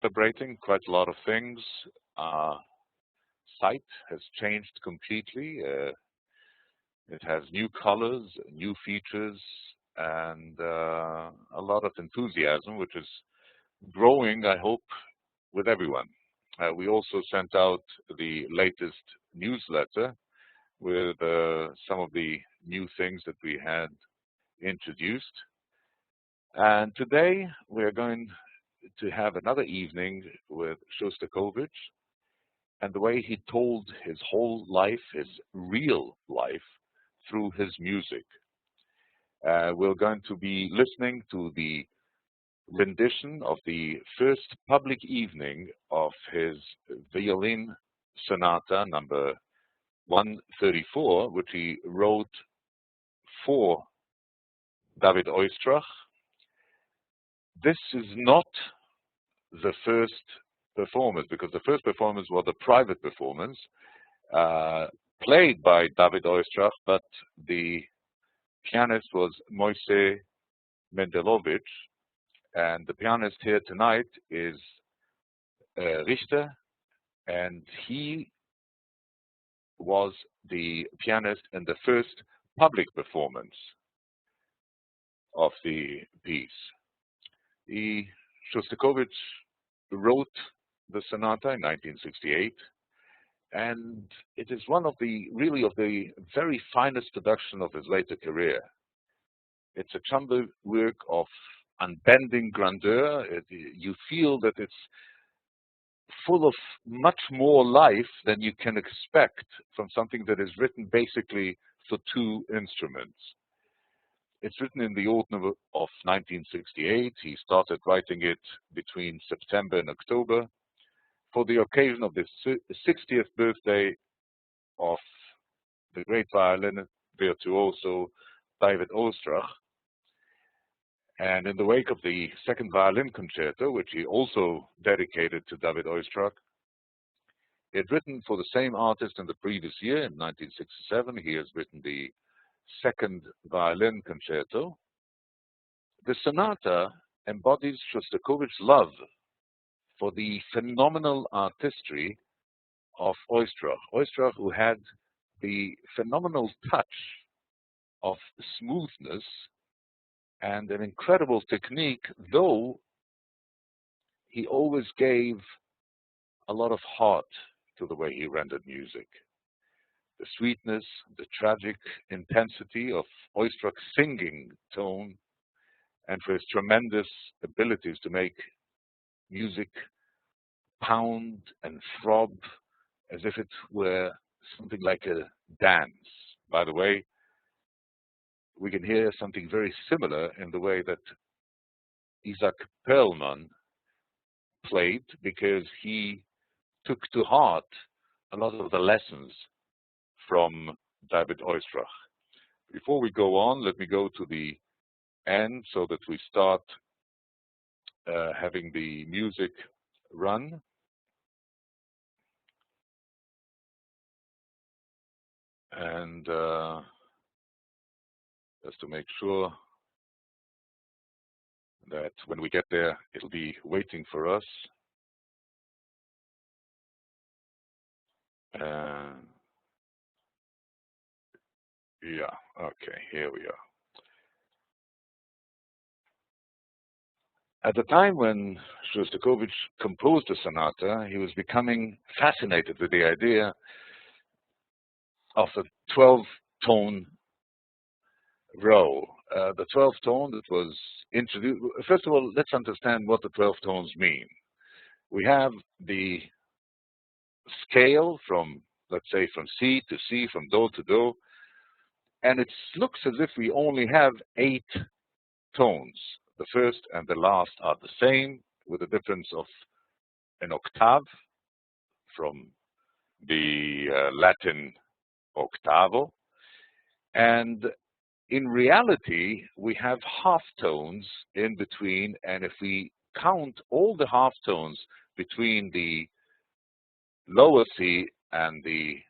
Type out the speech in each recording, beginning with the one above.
celebrating quite a lot of things. Our site has changed completely. It has new colors, new features, and a lot of enthusiasm, which is growing, I hope, with everyone. We also sent out the latest newsletter with some of the new things that we had introduced. And today we're going to have another evening with Shostakovich and the way he told his whole life, his real life, through his music. We're going to be listening to the rendition of the first public evening of his violin sonata number 134, which he wrote for David Oistrakh. This is not the first performance, because the first performance was a private performance played by David Oistrakh, but the pianist was Moise Mendelovich, and the pianist here tonight is Richter, and he was the pianist in the first public performance of the piece. Shostakovich wrote the sonata in 1968, and it is one of the very finest production of his later career. It's a chamber work of unbending grandeur. You feel that it's full of much more life than you can expect from something that is written basically for two instruments. It's written in the autumn of 1968. He started writing it between September and October for the occasion of the 60th birthday of the great violin virtuoso David Oistrakh. And in the wake of the second violin concerto, which he also dedicated to David Oistrakh, he had written for the same artist in the previous year, in 1967. He has written the second violin concerto. The sonata embodies Shostakovich's love for the phenomenal artistry of Oistrakh. Oistrakh, who had the phenomenal touch of smoothness and an incredible technique, though he always gave a lot of heart to the way he rendered music. The sweetness, the tragic intensity of Oistrakh's singing tone, and for his tremendous abilities to make music pound and throb as if it were something like a dance. By the way, we can hear something very similar in the way that Isaac Perlman played, because he took to heart a lot of the lessons from David Oistrakh. Before we go on, let me go to the end so that we start having the music run. And just to make sure that when we get there, it'll be waiting for us. Yeah, okay, here we are. At the time when Shostakovich composed the sonata, he was becoming fascinated with the idea of a 12-tone row. The 12th tone that was introduced. First of all, let's understand what the 12 tones mean. We have the scale from, let's say, from C to C, from Do to Do, and it looks as if we only have 8 tones. The first and the last are the same, with a difference of an octave from the Latin octavo. And in reality, we have half tones in between, and if we count all the half tones between the lower C and the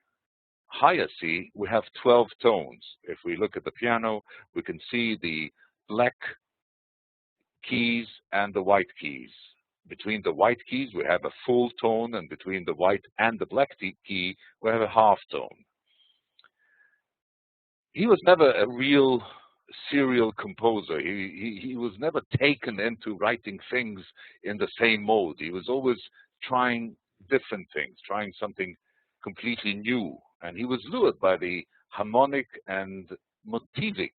higher C, we have 12 tones. If we look at the piano, we can see the black keys and the white keys. between the white keys, we have a full tone, and between the white and the black key, we have a half tone. He was never a real serial composer. He was never taken into writing things in the same mode. He was always trying different things, trying something completely new. And he was lured by the harmonic and motivic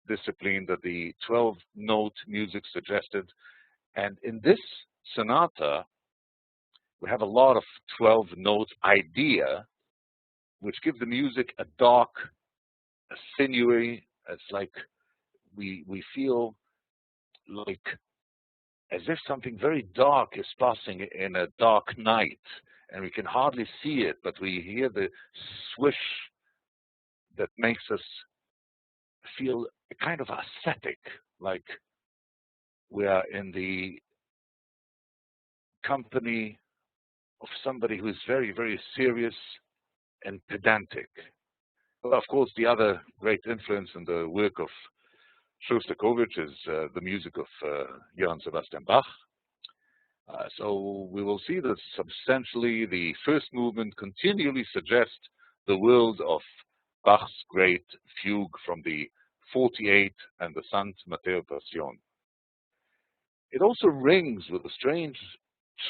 discipline that the 12-note music suggested. And in this sonata, we have a lot of 12-note idea, which give the music a dark, a sinewy. It's like we feel like as if something very dark is passing in a dark night, and we can hardly see it, but we hear the swish that makes us feel a kind of ascetic, like we are in the company of somebody who is very, very serious and pedantic. Well, of course, the other great influence in the work of Shostakovich is the music of Johann Sebastian Bach. So we will see that substantially the first movement continually suggests the world of Bach's great fugue from the 48 and the Sant Matteo Passion. It also rings with a strange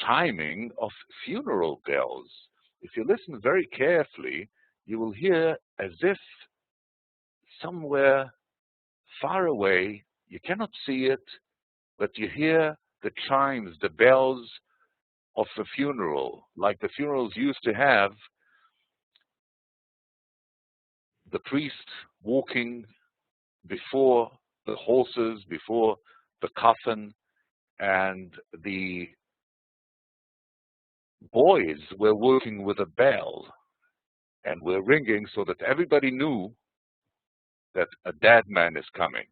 chiming of funeral bells. If you listen very carefully, you will hear as if somewhere far away, you cannot see it, but you hear the chimes, the bells of a funeral, like the funerals used to have, the priest walking before the horses, before the coffin, and the boys were working with a bell and were ringing so that everybody knew that a dead man is coming.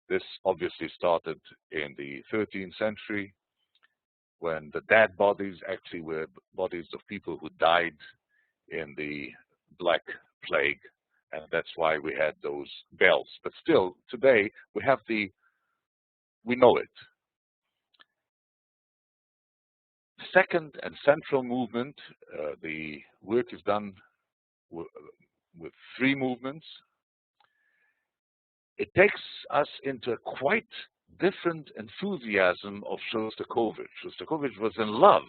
This obviously started in the 13th century when the dead bodies actually were bodies of people who died in the Black Plague, and that's why we had those bells. But still, today, we know it. Second and central movement, the work is done with three movements. It takes us into a quite different enthusiasm of Shostakovich. Shostakovich was in love,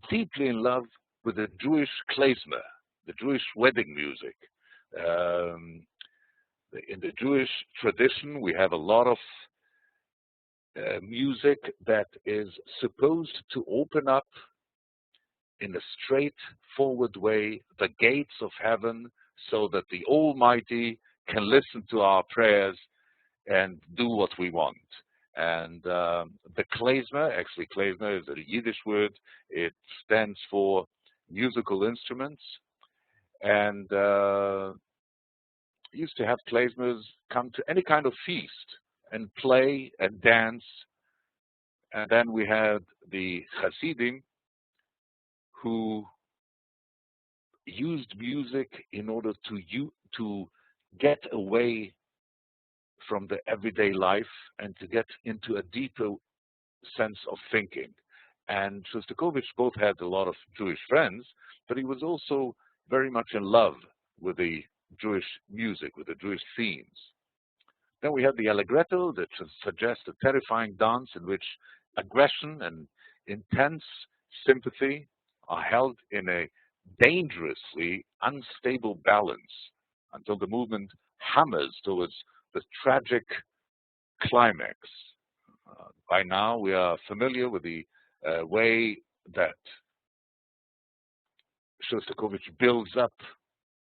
deeply in love with the Jewish klezmer, the Jewish wedding music. In the Jewish tradition, we have a lot of music that is supposed to open up in a straightforward way the gates of heaven so that the Almighty can listen to our prayers and do what we want. And the klezmer, actually klezmer is a Yiddish word, it stands for musical instruments. And used to have klezmers come to any kind of feast and play and dance. And then we had the Hasidim who used music in order to get away from the everyday life and to get into a deeper sense of thinking. And Shostakovich both had a lot of Jewish friends, but he was also very much in love with the Jewish music, with the Jewish themes. Then we have the Allegretto that suggests a terrifying dance in which aggression and intense sympathy are held in a dangerously unstable balance until the movement hammers towards the tragic climax. By now, we are familiar with the way that Shostakovich builds up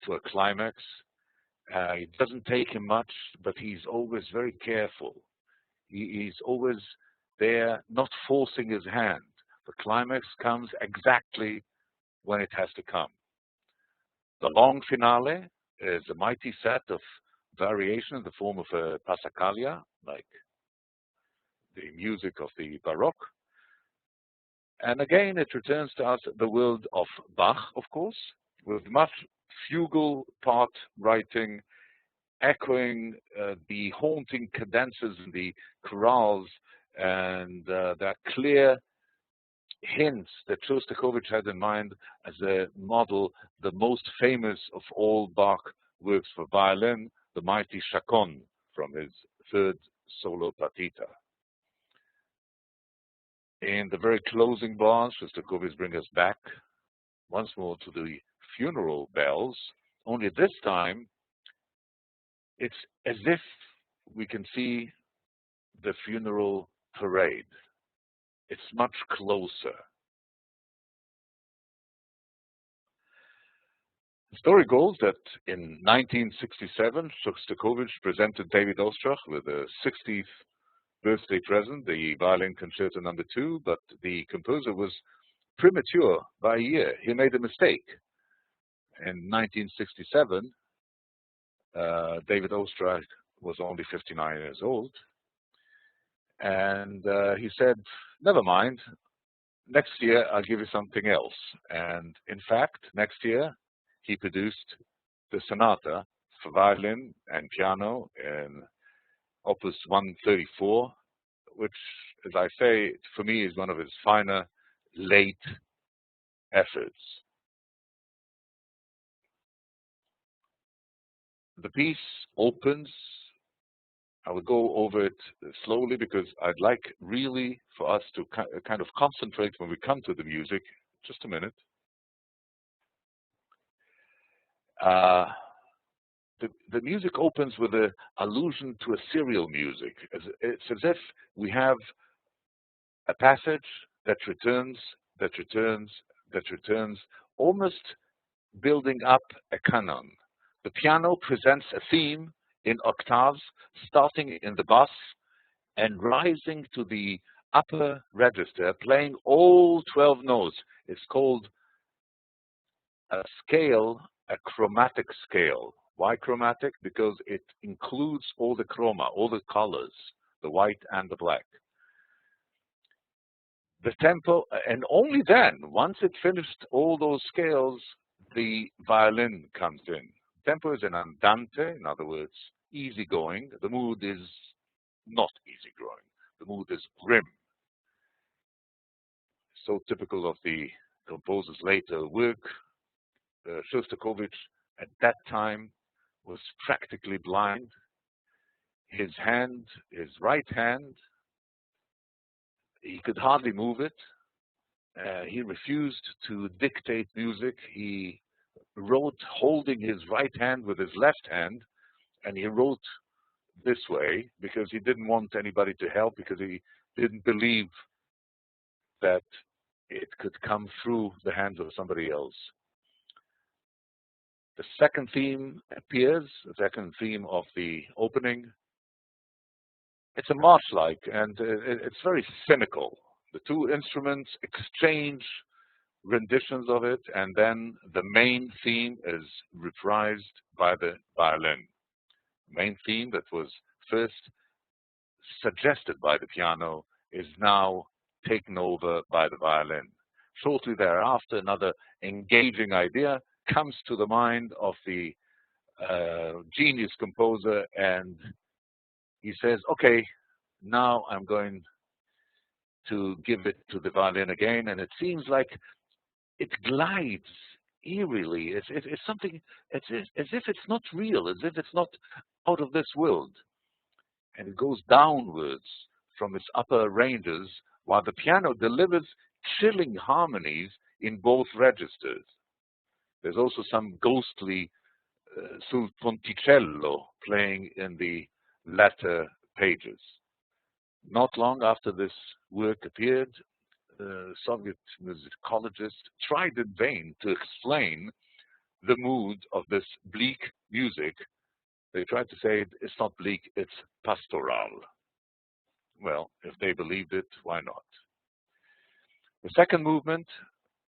to a climax. It doesn't take him much, but he's always very careful. He's always there, not forcing his hand. The climax comes exactly when it has to come. The long finale is a mighty set of variation in the form of a passacaglia, like the music of the Baroque. And again, it returns to us the world of Bach, of course, with much fugal part writing, echoing the haunting cadences in the chorales and there are clear hints that Shostakovich had in mind as a model, the most famous of all Bach works for violin, the mighty Chaconne from his third solo partita. In the very closing bars, Shostakovich brings us back once more to the funeral bells, only this time it's as if we can see the funeral parade. It's much closer. The story goes that in 1967, Shostakovich presented David Ostrach with a 60th birthday present, the Violin Concerto No. 2, but the composer was premature by a year. He made a mistake. In 1967, David Ostrach was only 59 years old, and he said, never mind, next year I'll give you something else. And in fact, next year he produced the sonata for violin and piano in Opus 134, which, as I say, for me is one of his finer late efforts. The piece opens. I will go over it slowly because I'd like really for us to kind of concentrate when we come to the music. Just a minute. The music opens with an allusion to a serial music. It's as if we have a passage that returns, almost building up a canon. The piano presents a theme in octaves, starting in the bass and rising to the upper register, playing all 12 notes. It's called a scale, a chromatic scale. Why chromatic? Because it includes all the chroma, all the colors, the white and the black. The tempo, and only then, once it finished all those scales, the violin comes in. Tempo is an andante, in other words, easygoing. The mood is not easygoing. The mood is grim. So typical of the composer's later work. Shostakovich at that time was practically blind. His hand, his right hand, he could hardly move it. He refused to dictate music. He wrote holding his right hand with his left hand, and he wrote this way because he didn't want anybody to help, because he didn't believe that it could come through the hands of somebody else. The second theme appears, the second theme of the opening. It's a march-like, and it's very cynical. The two instruments exchange renditions of it, and then the main theme is reprised by the violin. Main theme that was first suggested by the piano is now taken over by the violin. Shortly thereafter, another engaging idea comes to the mind of the genius composer, and he says, okay, now I'm going to give it to the violin again, and it seems like it glides eerily. It's something, as if it's not real, as if it's not out of this world. And it goes downwards from its upper ranges, while the piano delivers chilling harmonies in both registers. There's also some ghostly sul ponticello playing in the latter pages. Not long after this work appeared, Soviet musicologists tried in vain to explain the mood of this bleak music. They tried to say it's not bleak, it's pastoral. Well, if they believed it, why not? The second movement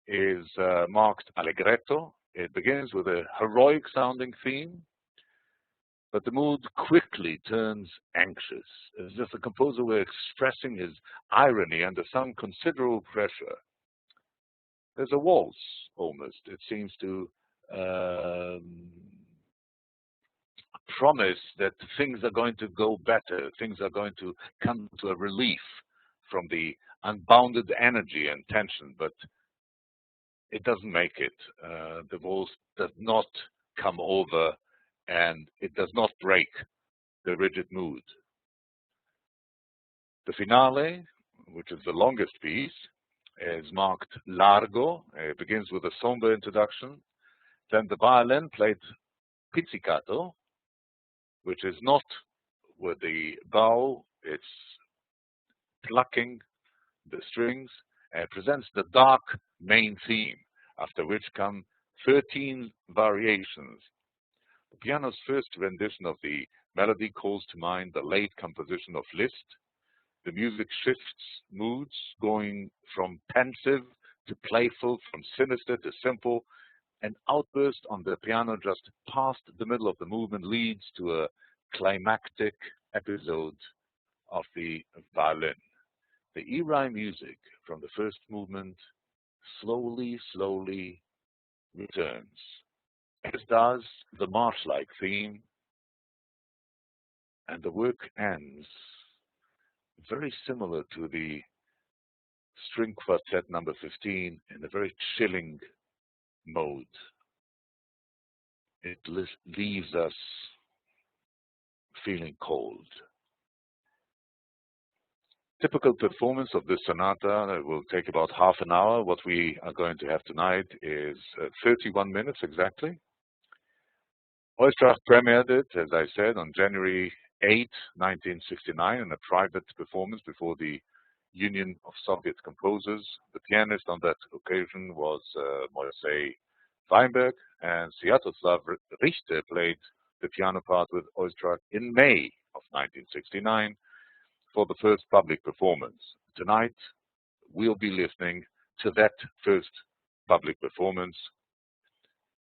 is marked allegretto. It begins with a heroic sounding theme, but the mood quickly turns anxious, as if the composer were expressing his irony under some considerable pressure. There's a waltz, almost. It seems to promise that things are going to go better, things are going to come to a relief. from the unbounded energy and tension, but it doesn't make it. The voice does not come over, and it does not break the rigid mood. The finale, which is the longest piece, is marked largo. It begins with a somber introduction. Then the violin played pizzicato, which is not with the bow, it's plucking the strings, and presents the dark main theme, after which come 13 variations. The piano's first rendition of the melody calls to mind the late composition of Liszt. The music shifts moods, going from pensive to playful, from sinister to simple. An outburst on the piano just past the middle of the movement leads to a climactic episode of the violin. The E-Rye music from the first movement slowly returns, as does the march-like theme, and the work ends very similar to the string quartet number 15 in a very chilling mode. It leaves us feeling cold. Typical performance of this sonata, it will take about half an hour. What we are going to have tonight is 31 minutes exactly. Oistrakh premiered it, as I said, on January 8, 1969, in a private performance before the Union of Soviet Composers. The pianist on that occasion was Moisei Weinberg, and Sviatoslav Richter played the piano part with Oistrakh in May of 1969 for the first public performance. Tonight, we'll be listening to that first public performance.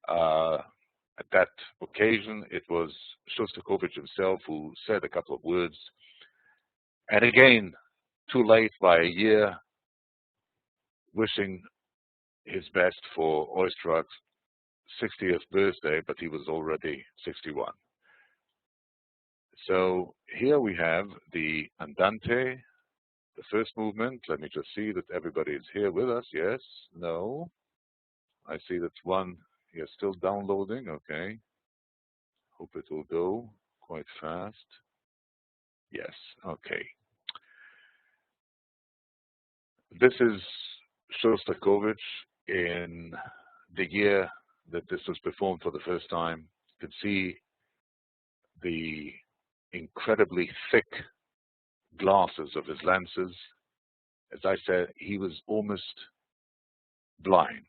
At that occasion, it was Shostakovich himself who said a couple of words. And again, too late by a year, wishing his best for Oistrakh's 60th birthday, but he was already 61. So here we have the Andante, the first movement. Let me just see that everybody is here with us. Yes, no. I see that one is still downloading. Okay. Hope it will go quite fast. Yes, okay. This is Shostakovich in the year that this was performed for the first time. You can see the incredibly thick glasses of his lenses. As I said, he was almost blind.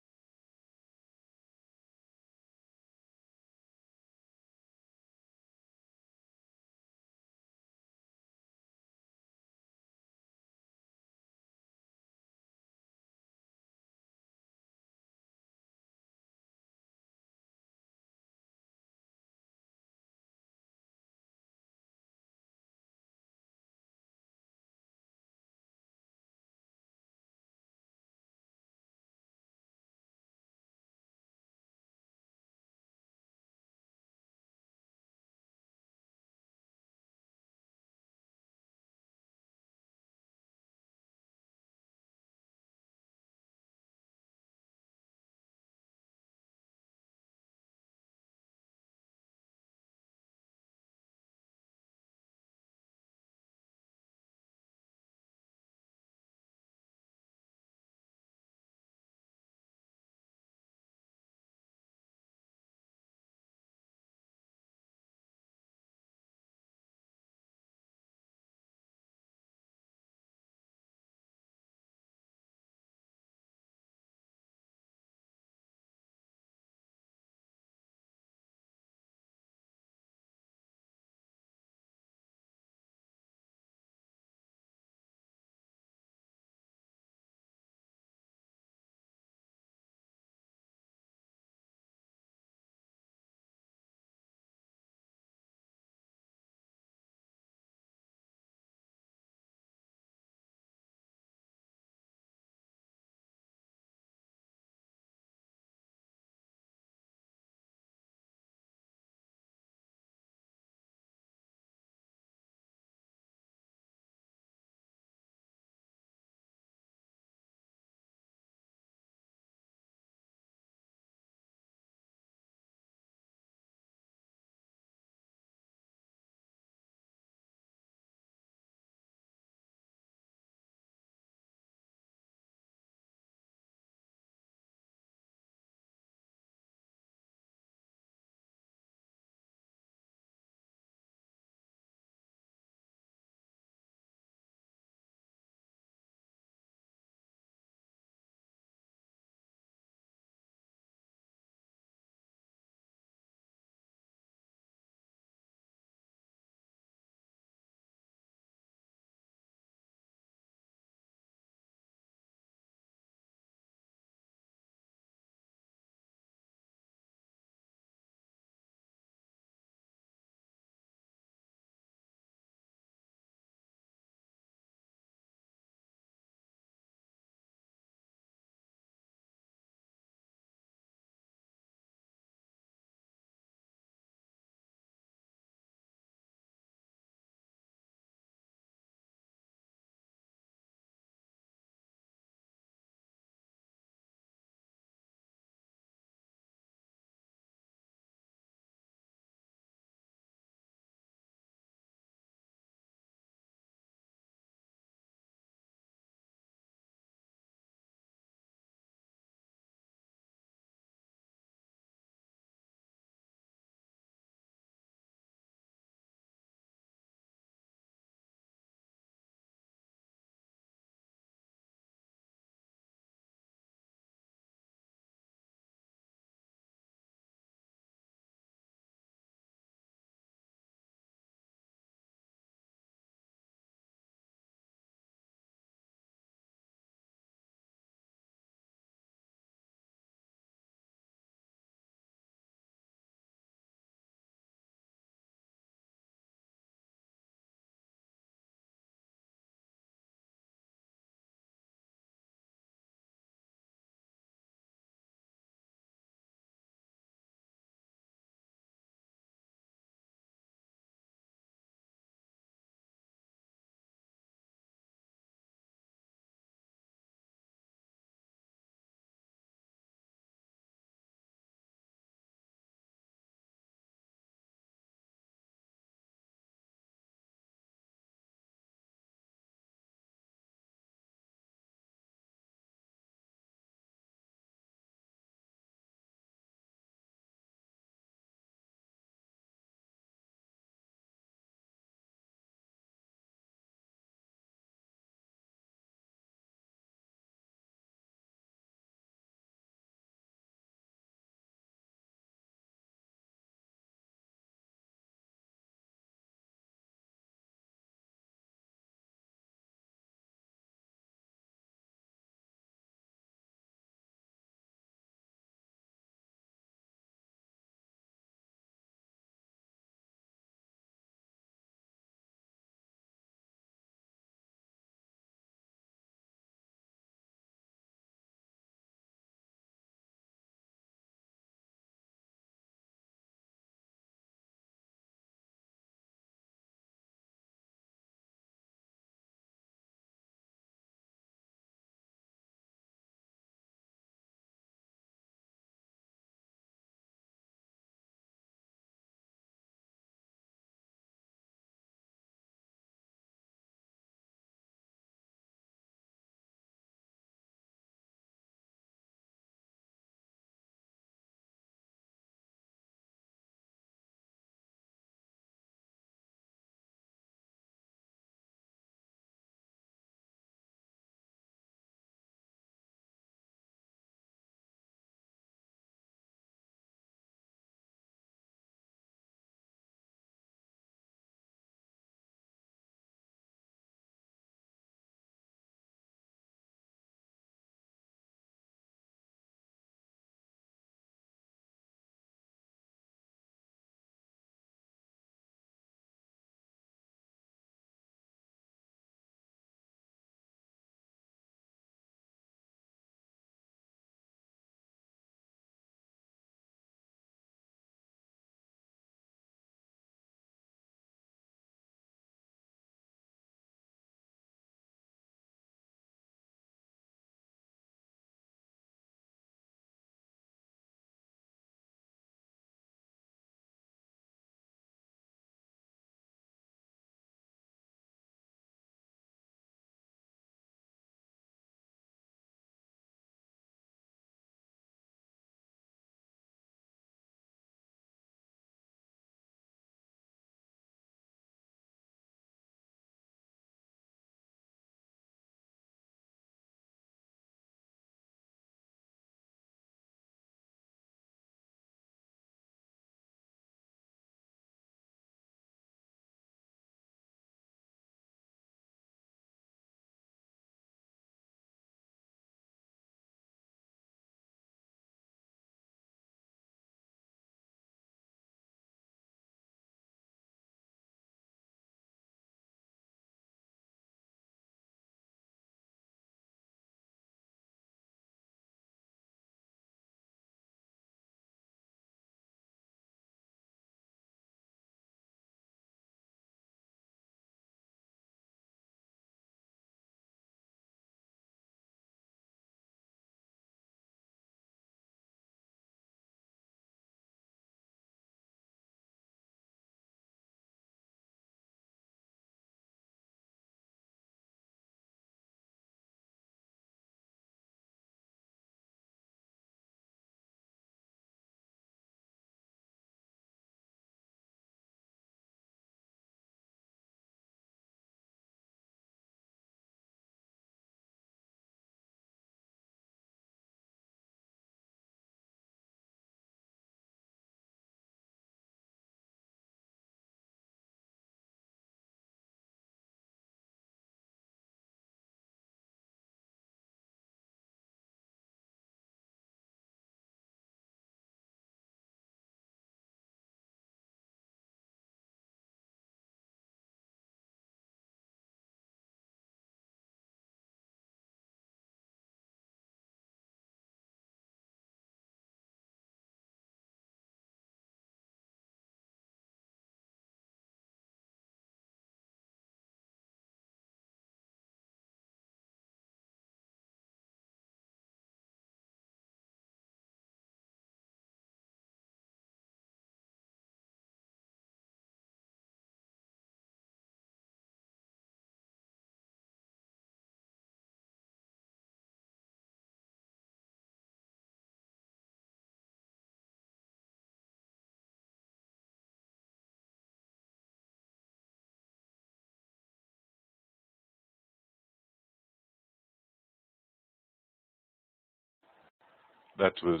That was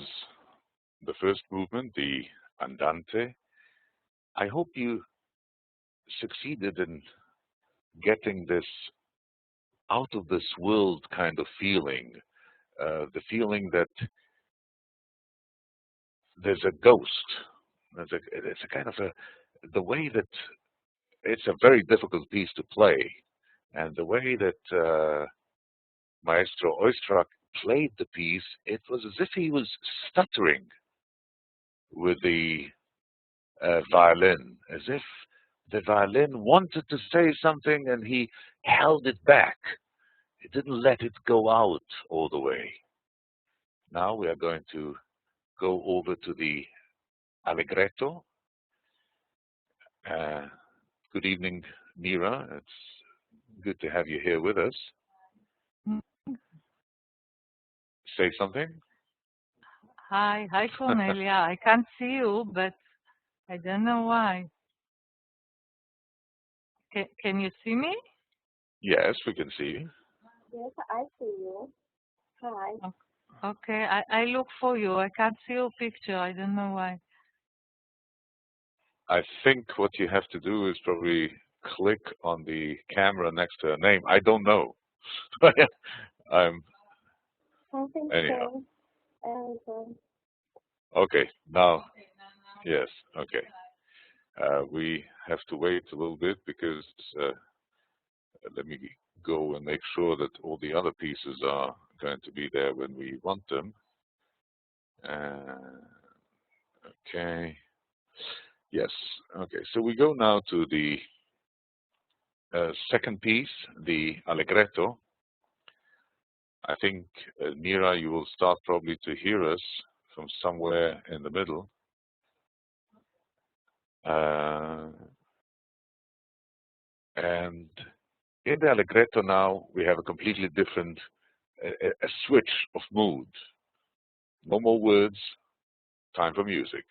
the first movement, the Andante. I hope you succeeded in getting this out of this world kind of feeling, the feeling that there's a ghost. It's a kind of the way that it's a very difficult piece to play, and the way that Maestro Oistrakh played the piece, it was as if he was stuttering with the violin, as if the violin wanted to say something and he held it back. He didn't let it go out all the way. Now we are going to go over to the allegretto. Uh, Good evening, Mira. It's good to have you here with us. Say something. Hi, Cornelia. I can't see you, but I don't know why. Can you see me? Yes, we can see you. Yes, I see you. Hi. Okay, I look for you. I can't see your picture. I don't know why. I think what you have to do is probably click on the camera next to her name. I don't know. I'm I think anyhow. so. And Okay, now yes. Okay, we have to wait a little bit because let me go and make sure that all the other pieces are going to be there when we want them. Okay. Yes. Okay. So we go now to the second piece, the allegretto. I think, Mira, you will start probably to hear us from somewhere in the middle. And in the allegretto now, we have a completely different, a switch of mood. No more words, time for music.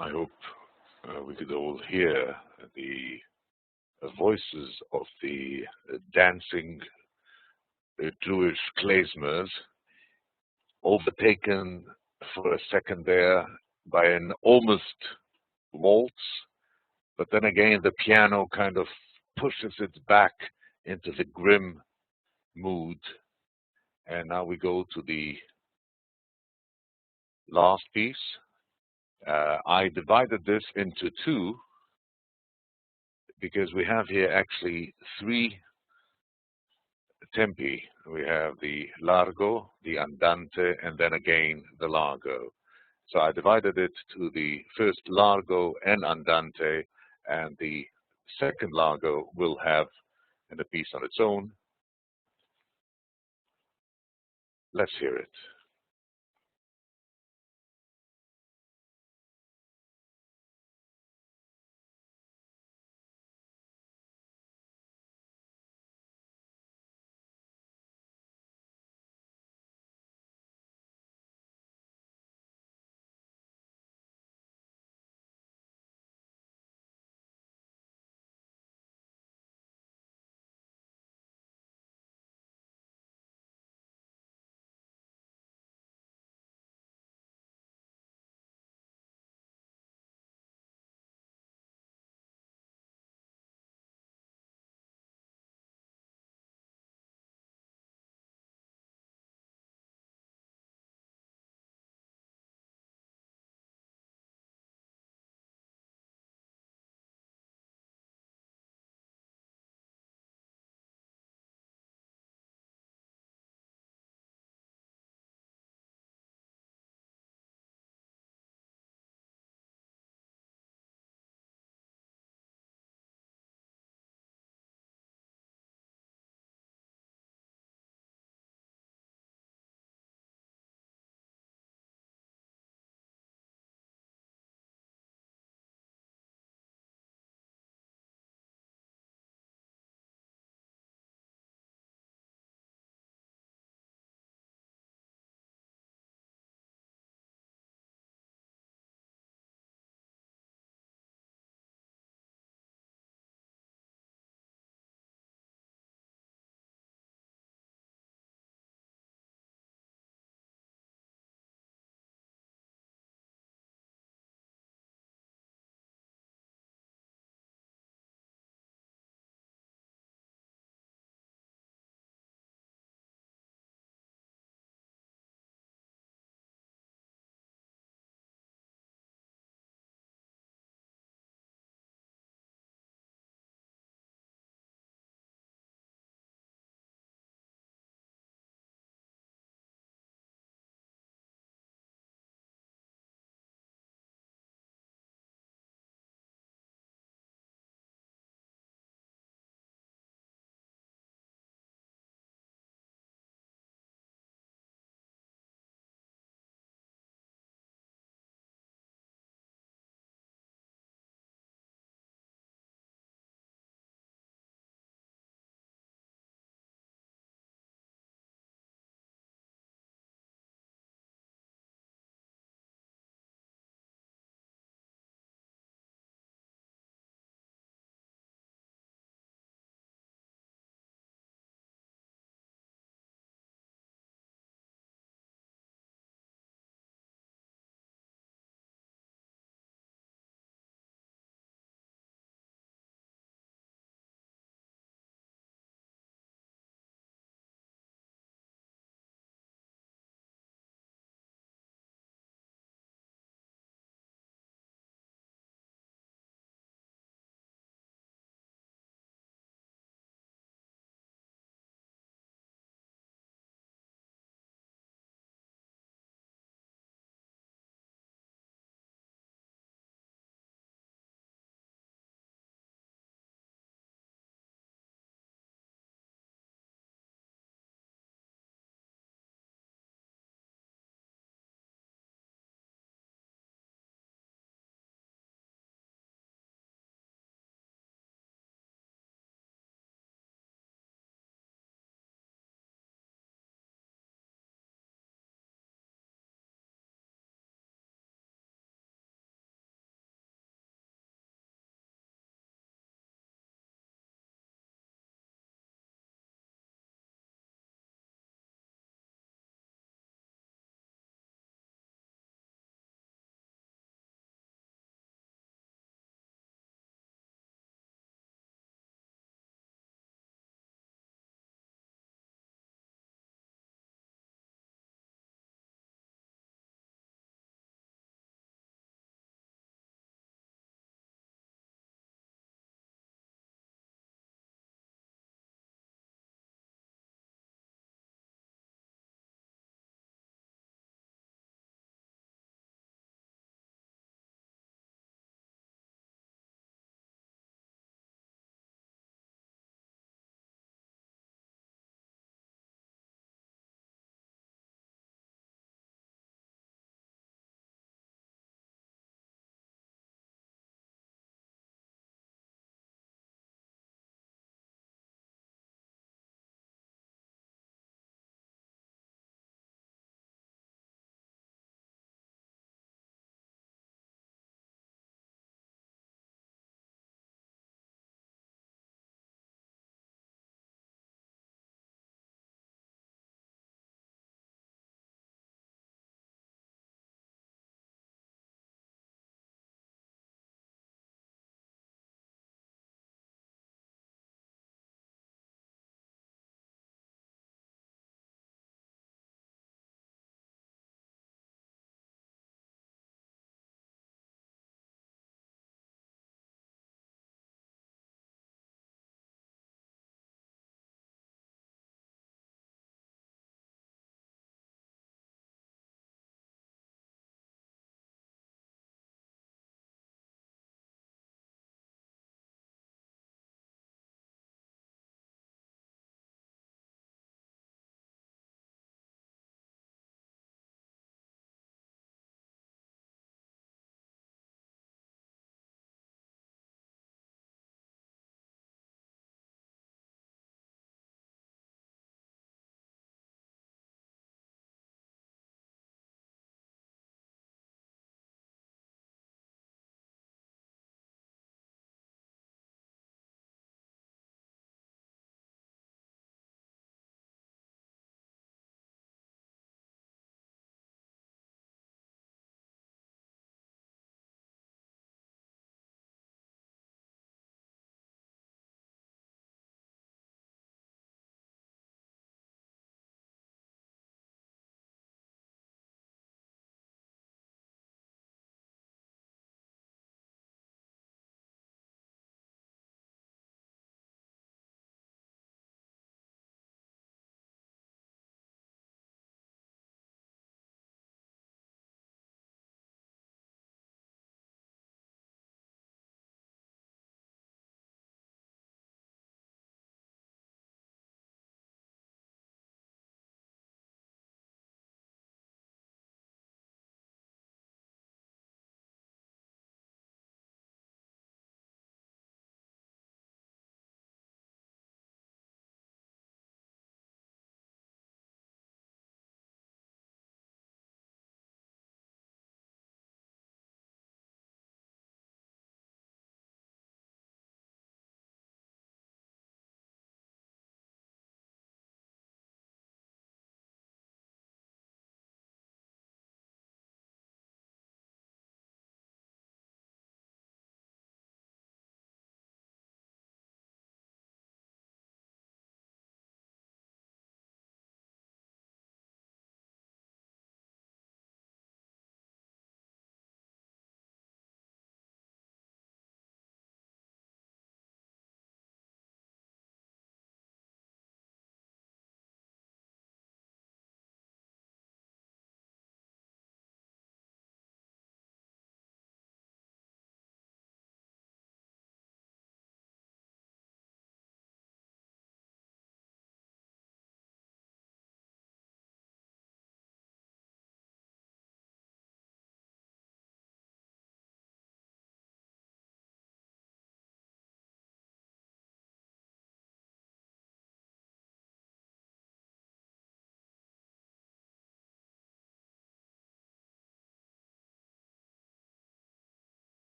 I hope we could all hear the voices of the dancing Jewish klezmers, overtaken for a second there by an almost waltz, but then again the piano kind of pushes it back into the grim mood. And now we go to the last piece. I divided this into two because we have here actually three tempi. We have the largo, the andante, and then again the largo. So I divided it to the first largo and andante, and the second largo will have a piece on its own. Let's hear it.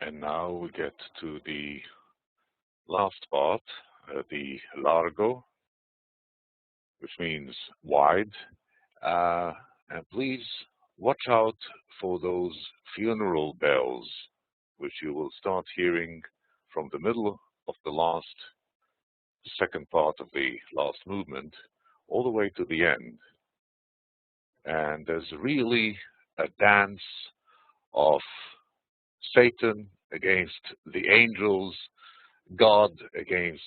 And now we get to the last part, the largo, which means wide. Uh, and please watch out for those funeral bells, which you will start hearing from the middle of the second part of the last movement, all the way to the end. And there's really a dance of Satan against the angels, God against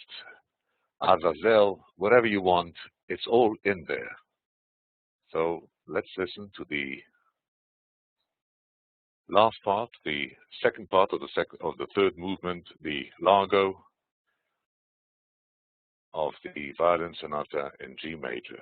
Azazel, whatever you want, it's all in there. So let's listen to the last part, the second part of the third movement, the largo of the violin sonata in G major.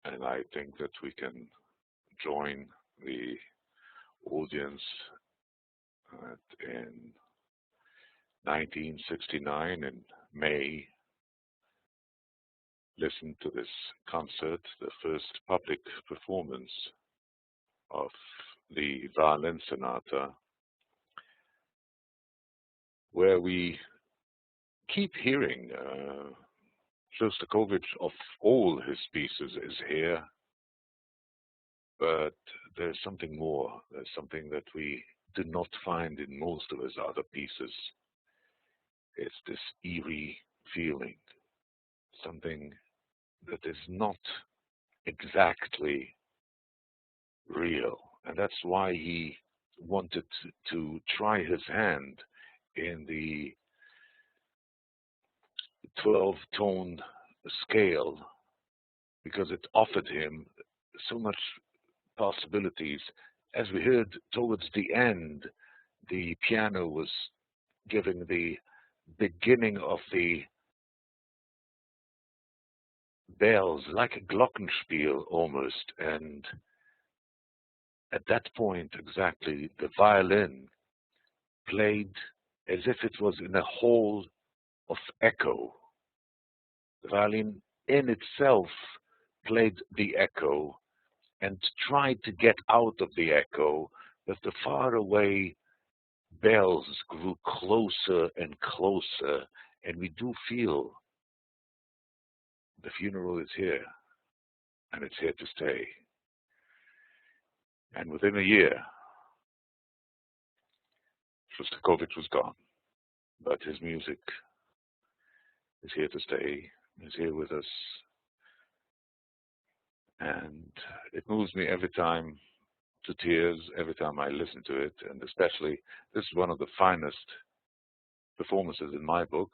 and I think that we can join the audience in 1969 in May, listened to this concert, the first public performance of the violin sonata, where we keep hearing Shostakovich of all his pieces is here, but there's something more. There's something that we do not find in most of his other pieces. It's this eerie feeling, something that is not exactly real. And that's why he wanted to try his hand in the 12-tone scale, because it offered him so much possibilities. As we heard towards the end, the piano was giving the beginning of the bells, like a glockenspiel almost, and at that point exactly, the violin played as if it was in a hall of echo. The violin in itself played the echo and tried to get out of the echo, but the far away bells grew closer and closer, and we do feel the funeral is here, and it's here to stay. And within a year, Shostakovich was gone, but his music is here to stay, is here with us, and it moves me every time to tears, every time I listen to it, and especially, this is one of the finest performances in my book,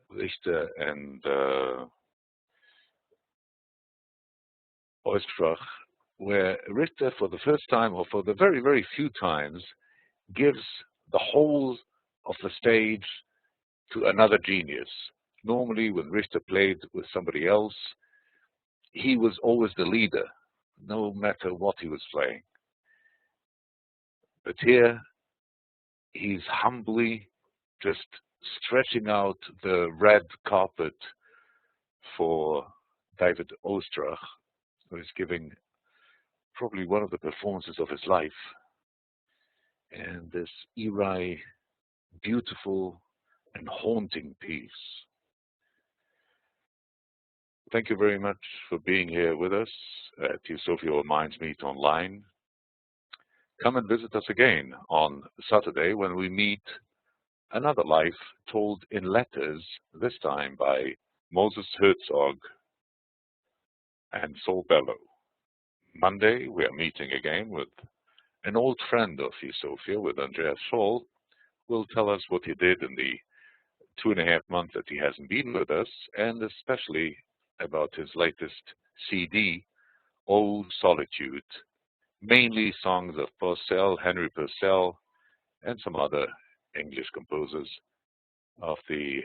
Richter and Oistrakh, where Richter, for the first time, or for the very, very few times, gives the whole of the stage to another genius. Normally, when Richter played with somebody else, he was always the leader, no matter what he was playing. But here, he's humbly just stretching out the red carpet for David Oistrakh, who is giving probably one of the performances of his life. And this eerie, beautiful, and haunting piece. Thank you very much for being here with us at Sophia Minds Meet Online. Come and visit us again on Saturday when we meet another life told in letters, this time by Moses Herzog and Saul Bellow. Monday, we are meeting again with an old friend of Sophia, with Andreas Scholl, who will tell us what he did in the 2.5 months that he hasn't been with us, and especially about his latest CD, Oh Solitude, mainly songs of Purcell, Henry Purcell, and some other English composers of the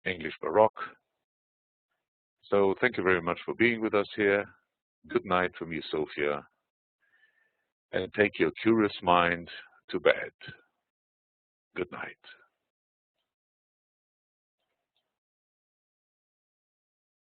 English Baroque. So thank you very much for being with us here. Good night from you, Sophia, and take your curious mind to bed. Good night.